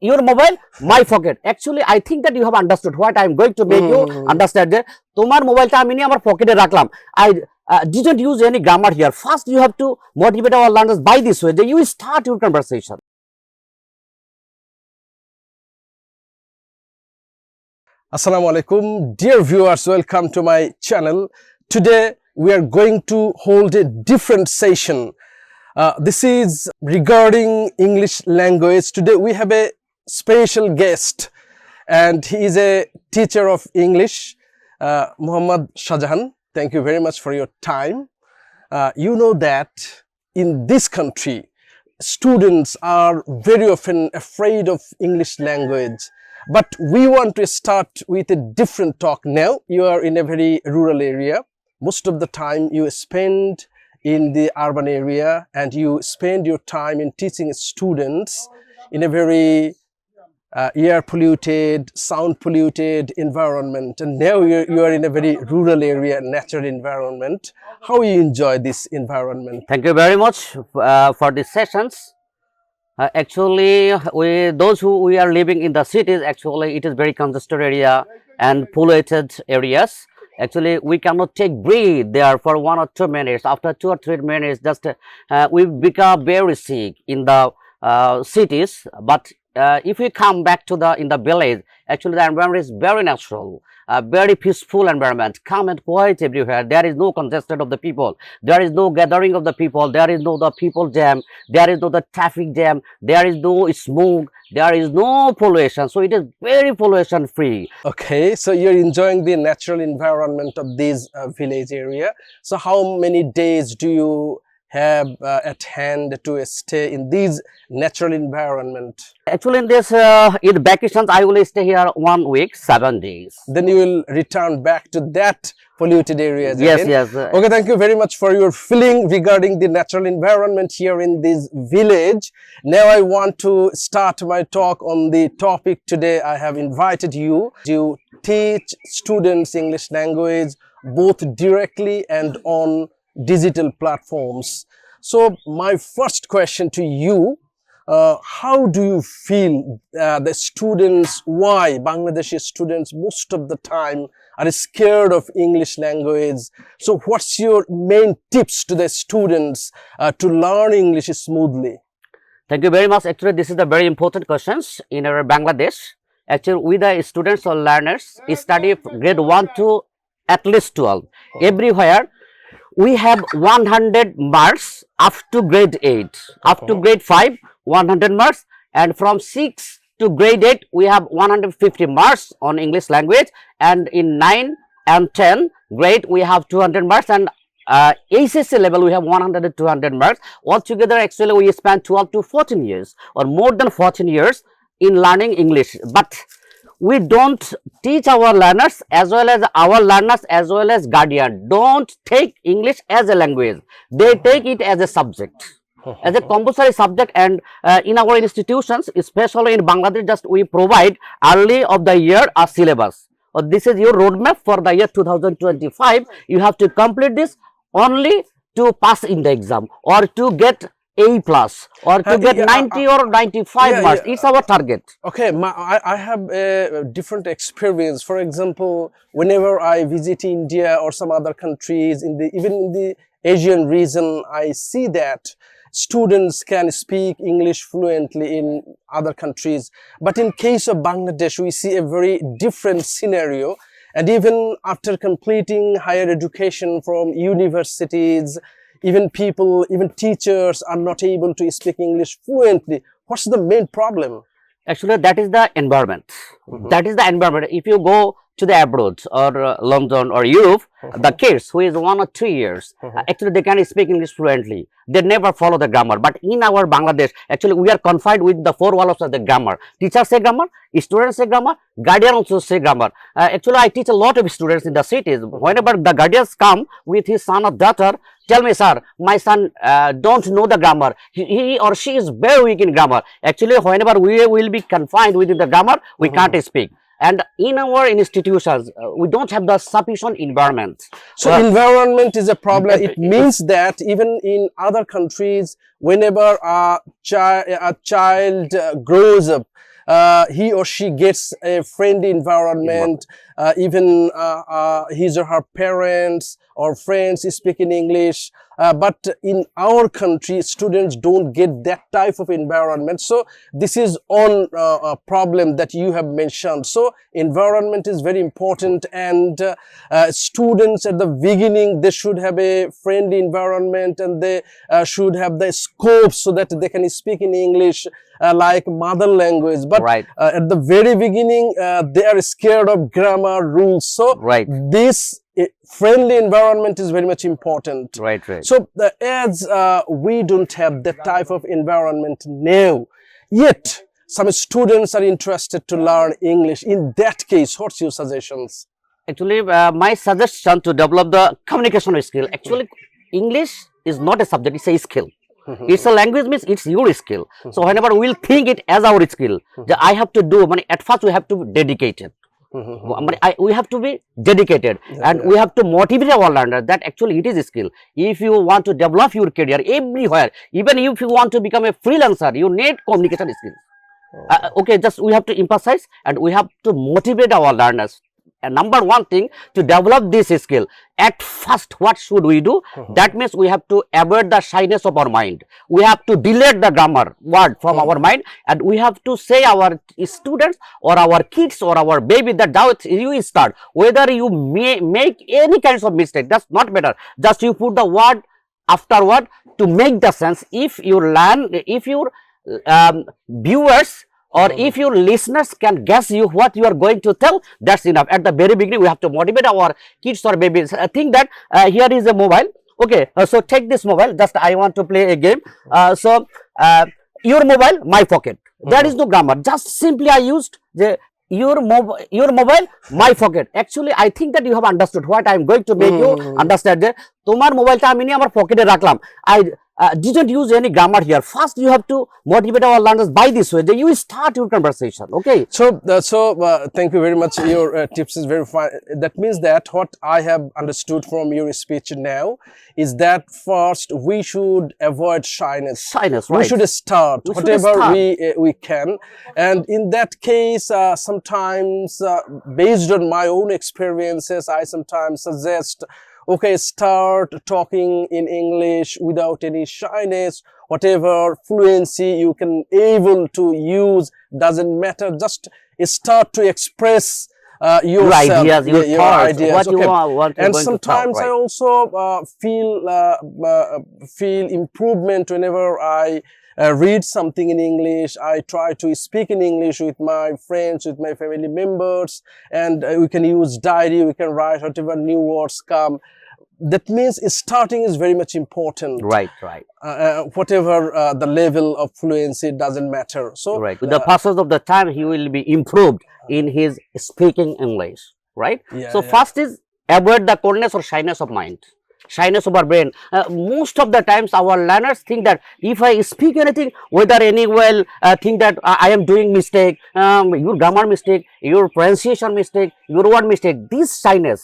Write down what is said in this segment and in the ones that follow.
your mobile, my pocket. Actually, I think that you have understood what I am going to make you understand. That তোমার মোবাইলটা আমি নিয়ে আমার পকেটে রাখলাম। I didn't use any grammar here. First, you have to motivate our learners by this way. That you start your conversation. Assalamu alaikum, dear viewers, welcome to my channel. Today we are going to hold a different session. This is regarding English language. Today we have a special guest and he is a teacher of English, Muhammad Shahjahan. Thank you very much for your time. You know that in this country students are very often afraid of English language. But we want to start with a different talk now. You are in a very rural area. Most of the time you spend in the urban area and you spend your time in teaching students in a very air polluted, sound polluted environment. And now you are in a very rural area, natural environment. How you enjoy this environment? Thank you very much for these sessions. Actually, those who we are living in the cities, actually it is very congested area and polluted areas. Actually, we cannot take breathe there for 1 or 2 minutes. After 2 or 3 minutes, just we become very sick in the cities. But if we come back to in the village, actually the environment is very natural. Very peaceful environment, calm and quiet everywhere. There is no congestion of the people. There is no gathering of the people. There is no the people jam. There is no the traffic jam. There is no smoke. There is no pollution. So it is very pollution free. Okay, so you're enjoying the natural environment of this village area. So how many days do you have at hand to stay in this natural environment? Actually, in this in vacations, I will stay here 1 week, 7 days. Then you will return back to that polluted areas Yes, again. yes. Okay, thank you very much for your feeling regarding the natural environment here in this village. Now I want to start my talk on the topic today. I have invited you to teach students English language both directly and on digital platforms. So my first question to you, how do you feel the students, why Bangladeshi students most of the time are scared of English language? So what's your main tips to the students to learn English smoothly? Thank you very much. Actually, this is a very important questions in our Bangladesh. Actually, we the students or learners study grade 1 to at least 12. Everywhere we have 100 marks up to grade 8. Up to grade 5, 100 marks. And from 6 to grade 8, we have 150 marks on English language. And in 9 and 10 grade, we have 200 marks. And ACC level, we have 100 to 200 marks. Altogether, actually, we spend 12 to 14 years or more than 14 years in learning English. But we don't teach our learners as well as guardian don't take English as a language. They take it as a subject, as a compulsory subject. And in our institutions, especially in Bangladesh, just we provide early of the year a syllabus. Or this is your roadmap for the year 2025. You have to complete this only to pass in the exam or to get A plus or to get 90 or 95 marks. It's our target. Okay, I have a different experience. For example, whenever I visit India or some other countries, even in the Asian region, I see that students can speak English fluently in other countries. But in case of Bangladesh, we see a very different scenario. And even after completing higher education from universities, even teachers are not able to speak English fluently. What's the main problem? Actually, that is the environment. That is the environment. If you go to the abroad or London or Europe, the kids who is 1 or 2 years, actually they can speak English fluently. They never follow the grammar. But in our Bangladesh, actually we are confined with the 4 walls of the grammar. Teachers say grammar, students say grammar, guardian also say grammar. Actually, I teach a lot of students in the cities. Whenever the guardians come with his son or daughter, tell me, sir, my son don't know the grammar. He or she is very weak in grammar. Actually, whenever we will be confined within the grammar, we can't speak. And in our institutions, we don't have the sufficient environment. So environment is a problem. It means that even in other countries, whenever a child grows up, he or she gets a friendly environment, even his or her parents or friends speak in English. But in our country, students don't get that type of environment. So this is one problem that you have mentioned. So environment is very important, and students at the beginning, they should have a friendly environment, and they should have the scope so that they can speak in English like mother language. But Right. at the very beginning, they are scared of grammar rules. So Right. this friendly environment is very much important. Right. Right. So as we don't have that type of environment now, yet some students are interested to learn English. In that case, what's your suggestions? Actually, my suggestion to develop the communication skill. Actually, English is not a subject; it's a skill. It's a language, means it's your skill. So whenever we'll think it as our skill, that I have to do. At first, we have to be dedicated. We have to be dedicated, and we have to motivate our learner that actually it is a skill. If you want to develop your career everywhere, even if you want to become a freelancer, you need communication skills. Okay, just we have to emphasize, and we have to motivate our learners. And number one thing, to develop this skill, at first what should we do? That means we have to avoid the shyness of our mind. We have to delete the grammar word from our mind, and we have to say our students or our kids or our baby that now you start, whether you may make any kinds of mistake, that's not matter. Just you put the word after word to make the sense. If you learn, if your viewers or if your listeners can guess you what you are going to tell, that's enough. At the very beginning, we have to motivate our kids or babies. I think that here is a mobile. Okay, so take this mobile. Just I want to play a game. Your mobile, my pocket. There is no grammar. Just simply I used the your mobile, my pocket. Actually, I think that you have understood what I am going to make you understand. তোমার মোবাইলটা আমি নিয়ে আমার পকেটে রাখলাম. I didn't use any grammar here. First, you have to motivate our learners by this way. Then you start your conversation. Okay. So thank you very much. Your tips is very fine. That means that what I have understood from your speech now is that first we should avoid shyness. Shyness, We right. should start We should whatever start. we can, and in that case, sometimes based on my own experiences, I sometimes suggest, okay, start talking in English without any shyness. Whatever fluency you can able to use, doesn't matter. Just start to express yourself, ideas, your thoughts, ideas. what you okay. want you're And going to sometimes talk, I right. also feel improvement whenever I read something in English. I try to speak in English with my friends, with my family members, and we can use diary, we can write whatever new words come. That means starting is very much important. Right, right. Whatever the level of fluency, doesn't matter. So Right. With the passage of the time, he will be improved in his speaking English. Right. Yeah, So yeah. first is avoid the coldness or shyness of mind. Shyness of our brain. Most of the times, our learners think that if I speak anything, whether any well, think that I am doing mistake, your grammar mistake, your pronunciation mistake, your word mistake. This shyness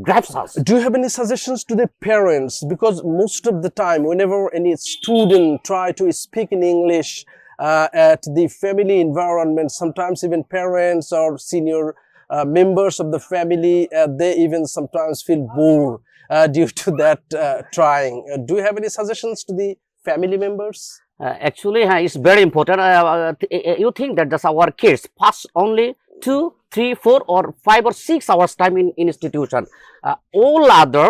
grabs us. do you have any suggestions to the parents? Because most of the time, whenever any student try to speak in English at the family environment, sometimes even parents or senior members of the family, they even sometimes feel bored due to that trying. Do you have any suggestions to the family members? Actually, it's very important. You think that just our kids pass only 2, 3, 4 or 5 or 6 hours time in institution. All other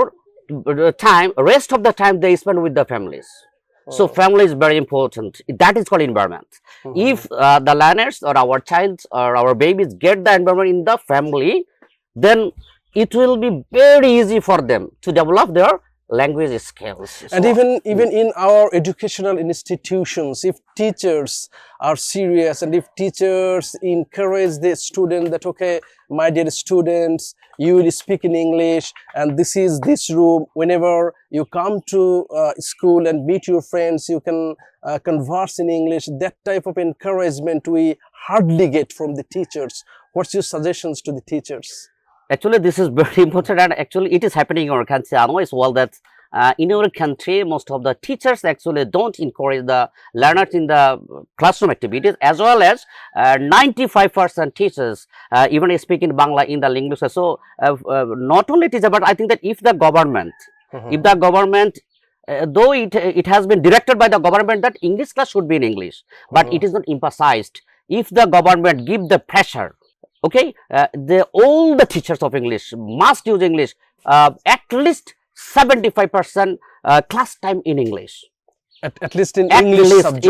time, rest of the time they spend with the families. So family is very important. That is called environment. If the learners or our child or our babies get the environment in the family, then it will be very easy for them to develop their language skills. And So, even in our educational institutions, if teachers are serious and if teachers encourage the student that, okay, my dear students, you will speak in English, and this is this room. Whenever you come to school and meet your friends, you can converse in English. That type of encouragement we hardly get from the teachers. What's your suggestions to the teachers? actually, this is very important, and actually, it is happening in our country. I know as well that in our country, most of the teachers actually don't encourage the learners in the classroom activities, as well as 95% teachers even speak in Bangla in the language. So not only teacher, but I think that if the government, though it has been directed by the government that English class should be in English, but it is not emphasized. If the government give the pressure, okay, all the teachers of English must use English, at least 75% class time in English. At least in At English least subject.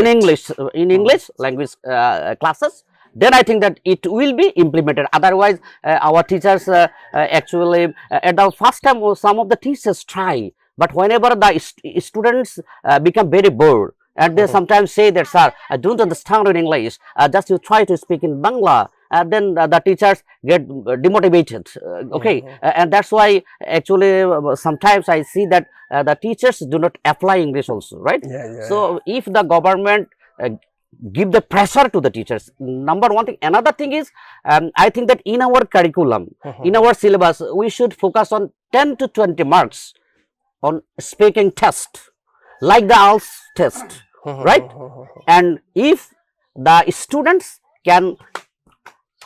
in English language classes, then I think that it will be implemented. Otherwise, our teachers actually at the first time some of the teachers try, but whenever the students become very bored, and they sometimes say that, sir, I don't understand in English, just you try to speak in Bangla, then the teachers get demotivated. Okay, and that's why actually sometimes I see that the teachers do not apply English also, right? So if the government give the pressure to the teachers, number one thing. Another thing is, I think that in our curriculum, in our syllabus, we should focus on 10 to 20 marks on speaking test, like the IELTS test, right? And if the students can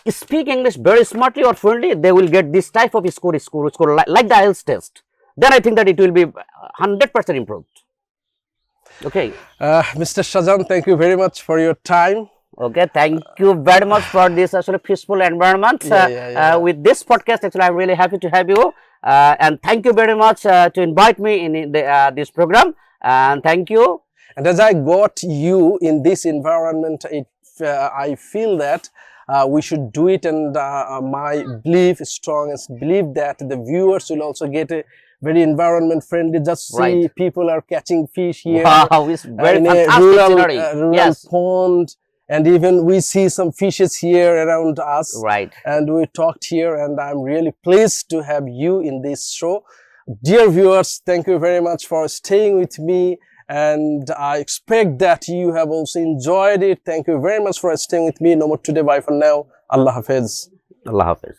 speak English very smartly or fluently, they will get this type of score like the IELTS test. Then I think that it will be 100% improved. Okay. Mr. Shajan, thank you very much for your time. Okay, thank you very much for this actually peaceful environment. With this podcast, actually, I'm really happy to have you. And thank you very much to invite me in this program. And thank you. And as I got you in this environment, I feel that we should do it, and my belief is strong, and believe that the viewers will also get a very environment friendly. Just see people are catching fish here. Wow, it's very in fantastic a scenery. rural pond, and even we see some fishes here around us. Right. And we talked here, and I'm really pleased to have you in this show. Dear viewers, thank you very much for staying with me, and I expect that you have also enjoyed it. Thank you very much for staying with me. No more today. Bye for now. Allah Hafiz. Allah Hafiz.